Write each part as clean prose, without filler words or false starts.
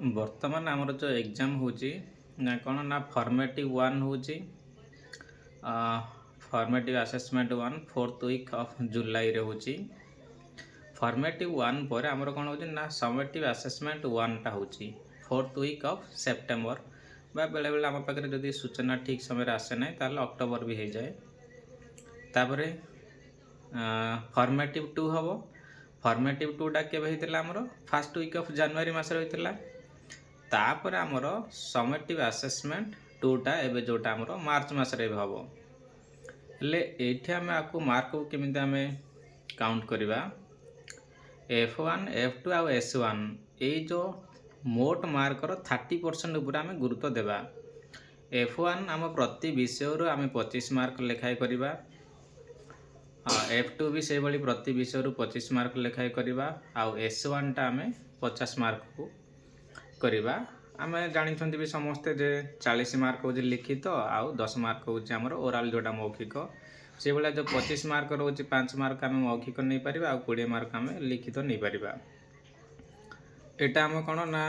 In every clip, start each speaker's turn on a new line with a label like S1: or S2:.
S1: ବର୍ତ୍ତମାନ ଆମର जो एग्जाम होची ना कौन ना फॉर्मेटिव वन होची formative assessment one 4th week of July रे होची। फॉर्मेटिव वन पर आमर कौन होची ना समेटिव असेसमेंट वन टा होची 4th वीक ऑफ सेप्टेम्बर बा बेले बेले आम पाखे जदि सूचना ठीक समय आसे ना ताले अक्टोबर भी हो जाए। तापरे फॉर्मेटिव टू हम फॉर्मेटिव टू टा केबे होइतिला हमरो फर्स्ट वीक ऑफ जनवरी मास रे होइतिला। तापर आमर समेटिव असेसमेंट टूटा एबे जोटा आमर मार्च मास रे हम हेले एठी आमे आकु मार्क को केमिति आमे काउंट करिबा F1 F2 आ S1 ए जो मोट मार्क रो 30% ऊपर आमे गुरुत्व देबा। F1 आम प्रति विषय रो आमे 25 मार्क लेखाय करिबा। F2 भी से भली प्रति विषय रो 25 मार्क लेखाय करिबा आ S1 टा आमे 50 मार्क को करिबा। आमे जानिछंती भी समस्ते जे 40 मार्क हो लिखित आउ 10 मार्क हो हमर ओरल जोटा मौखिक से भला जो 25 मार्क रोचे 5 मार्क आमे मौखिक नहीं पारिबा आ 20 मार्क आमे लिखित नहीं पारिबा। एटा हम कोन ना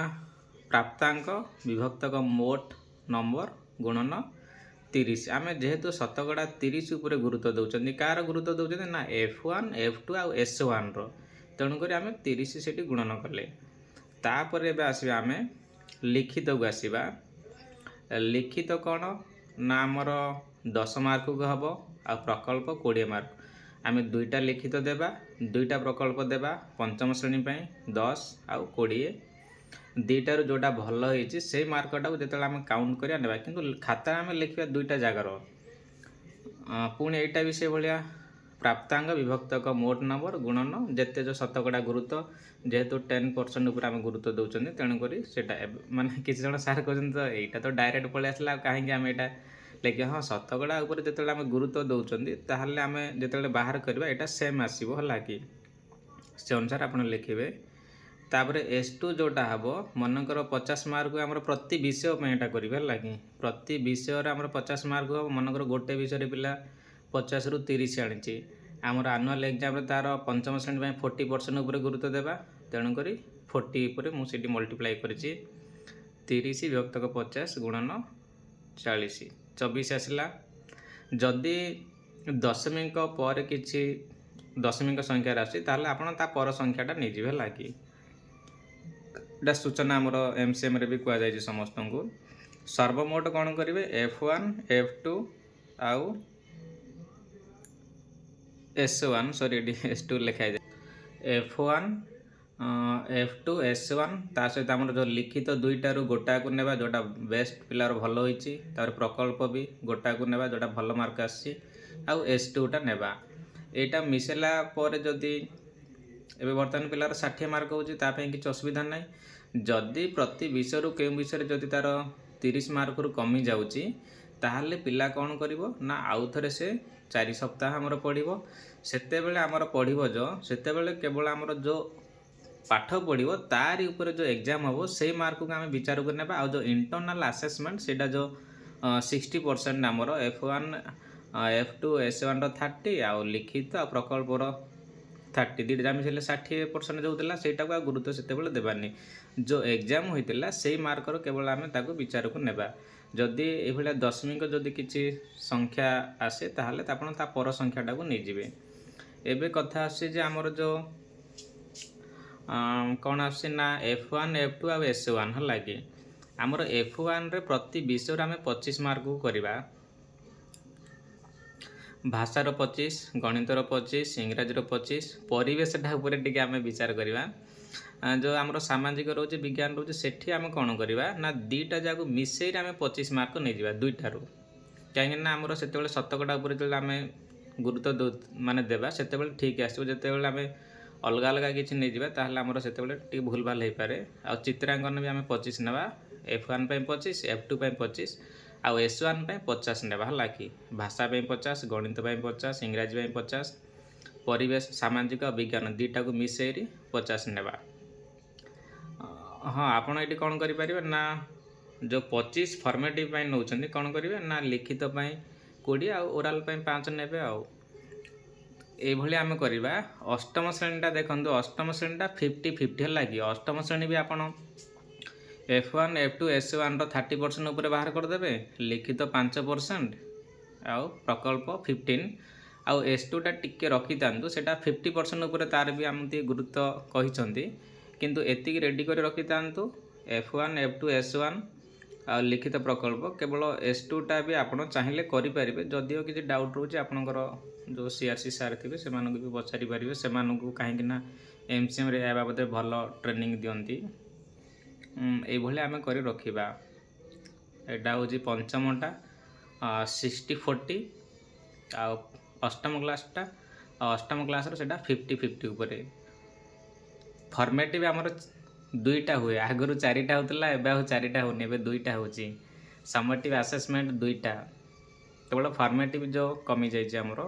S1: प्राप्तांक विभक्तक मोट नंबर गुणन 30 आमे जेहेतु शतकड़ा 30 ऊपर गुरुत्व दउचंदी कार गुरुत्व दउचंदी ना F1 F2 आ S1 रो तेणु करी आमे 30 सेठी गुणन करले। तापर एबे आसीबा आमे लिखित को आसीबा। लिखित कौन ना आमर 10 मार्क को हम आ प्रकल्प 20 मार्क आमे दुईटा लिखित देबा दुईटा प्रकल्प देबा पंचम श्रेणी पे 10 आ 20 दुईटार जोटा भल होइछि से मार्कटा को जेतेला आमे काउंट करिया नेबा किंतु खाता आमे लिखिबा दुईटा जागर पुणी एटा भी से भलिया प्राप्तांक विभक्तक मोट नंबर गुणन जेते जो शतकड़ा गुरुत्व जेहेतु 10% ऊपर आम गुरुत्व दौरान तेणुक माने किसी जन सार कहते तो यहाँ तो डायरेक्ट पलि आसला कहीं आम यहाँ लेकिन हाँ शतकड़ा उपर जो आम गुरुत्व दौरान ताहले आम जो बाहर करवा यहाँ सेम आसो है कि से अनुसार आप लिखे। तापर S2 जोटा हम मनकर 50 मार्क आम प्रति विषय यहाँ करेंगे है कि प्रति विषय आम 50 मार्क हम मनकर गोटे विषय पिला 50 रु 30 आनी आमर आनुआल एग्जाम तार पंचम श्रेणी 40% उपर गुरुत्व देवा तेणुक 40 उपर मुझे मल्टीप्लाई करी 30 विभक्तक 50 गुणन 40 24 आसला। जदि दशमिक पर किसी दशमिक संख्यार आसी ताहले आपण ता पर संख्याटा नहीं जिवे है कि सूचना आमर MCM रे भी कह जाय समस्त को सर्वमोट कौन करेंगे F1 F2 आउ S1 सॉरी S2 लिखाई जाए F1 F2 S1 ता सहित आमर जो लिखित दुईटार गोटा को नेबा जोटा बेस्ट पिलार भल होइछि तार प्रकल्प भी गोटा को नेबा जोटा भल मार्क आसी आउ S2 टा नेबा एटा मिसेला पर जदि एबे वर्तमान पिलार 60 मार्क होछि ता पे किछ असुविधा नै जदि प्रति विषय रु के विषय जदि तार 30 मार्क रु कमी जाउछि ताहले पिला कौन करिवो ना आउ थरे से 4 सप्ताह आमर पढ़िबो सेते बेले आमर पढ़िबो जो सेते बेले केवल आमर जो पाठ पढ़िबो तारी ऊपर जो एग्जाम हबो से मार्क को आमे विचार कर नेबा आ जो इंटरनल असेसमेंट सेटा जो 60% आमर F1 F2 S1 रो 30 आ लिखित आ प्रकल्प रो 30 दी जामी से 60% जो देला सेटा को गुरुत्व सेते बेले देबानी जो एग्जाम होइतिला सेही मार्क रो केवल आमे ताको विचार को नेबा जदि ये दशमिक जदि किसी संख्या आसे ताहले आपण ता पर संख्याटा को नहीं जिवे। एबे कथा आसे जे हमर जो कौन आसे ना F1 F2 आ S1 है कि आमर F1 रे प्रति विषय आमे 25 मार्क को करवा भाषार 25 गणितर 25 इंग्राजीर 25 परिवेशटा उपर टिके आमे विचार करवा जो आमर सामाजिक रोचे विज्ञान रोचे सेठी आमे कौन करवा ना दीटा जाक मिसई आमे 25 मार्क नहीं जावा दुईटारू कहीं आमर से शतकड़ा उपर जो आमे गुरुत्व माने देबा सेते बेले ठीक आसो जेते बेले आमे अलग अलग किसी नहीं जावा ताहले आमर सेते बेले टिके भूल भाल हो पारे आ चित्रांकन भी आमे 25 नेबा F1 पे 25 F2 पे 25 आ S1 पे 50 नेबा है कि भाषा पे 50 गणित पे 50 इंग्राजी पे 50 परिवेश सामाजिक विज्ञान दीटा को मिसई 50 नेबा। हाँ आपड़ ये कौन करें ना जो 25 फॉर्मेटिव पाई नौचंदी कौन करेंगे ना लिखित पाई 20 आ ओराल पाई 5 नेबे आउ ये आम करवा। अष्टम श्रेणीटा देखो अष्टम श्रेणीटा 50-50 है कि अष्टम श्रेणी भी आपड़ F1 F2 S1 ର 30% ଉପରେ ବାହାର କରିଦେବେ, ଲିଖିତ 5% ଆଉ ପ୍ରକଳ୍ପ 15, ଆଉ S2ଟା ଟିକେ ରଖିଥାନ୍ତୁ, ସେଇଟା 50% ଉପରେ ତାର ବି ଏମିତି ଗୁରୁତ୍ୱ କହିଛନ୍ତି, କିନ୍ତୁ ଏତିକି ରେଡ଼ି କରି ରଖିଥାନ୍ତୁ। F1 F2 S1 ଆଉ ଲିଖିତ ପ୍ରକଳ୍ପ, କେବଳ S2ଟା ବି ଆପଣ ଚାହିଁଲେ କରିପାରିବେ। ଯଦିଓ କିଛି ଡାଉଟ୍ ରହୁଛି ଆପଣଙ୍କର ଯେଉଁ CRC ସାର୍ ଥିବେ ସେମାନଙ୍କୁ ବି ପଚାରି ପାରିବେ, ସେମାନଙ୍କୁ କାହିଁକିନା MCMରେ ଏହା ବାବଦରେ ଭଲ ଟ୍ରେନିଂ ଦିଅନ୍ତି। এইভাবে ଆମେ କରି ରଖିବା। ଏଇଟା ହେଉଛି ପଞ୍ଚମଟା 60-40, ଆଉ ଅଷ୍ଟମ କ୍ଲାସ୍ଟା, ଆଉ ଅଷ୍ଟମ କ୍ଲାସ୍ର ସେଇଟା 50-50 ଉପରେ। ଫର୍ମେଟିଭ୍ ଆମର ଦୁଇଟା ହୁଏ, ଆଗରୁ 4ଟା ହେଉଥିଲା, ଏବେ ଆଉ 4ଟା ହେଉନି, ଏବେ 2ଟା ହେଉଛି। ସମେଟିଭ୍ ଆସେସମେଣ୍ଟ 2ଟା, କେବଳ ଫର୍ମେଟିଭ୍ ଯେଉଁ କମିଯାଇଛି ଆମର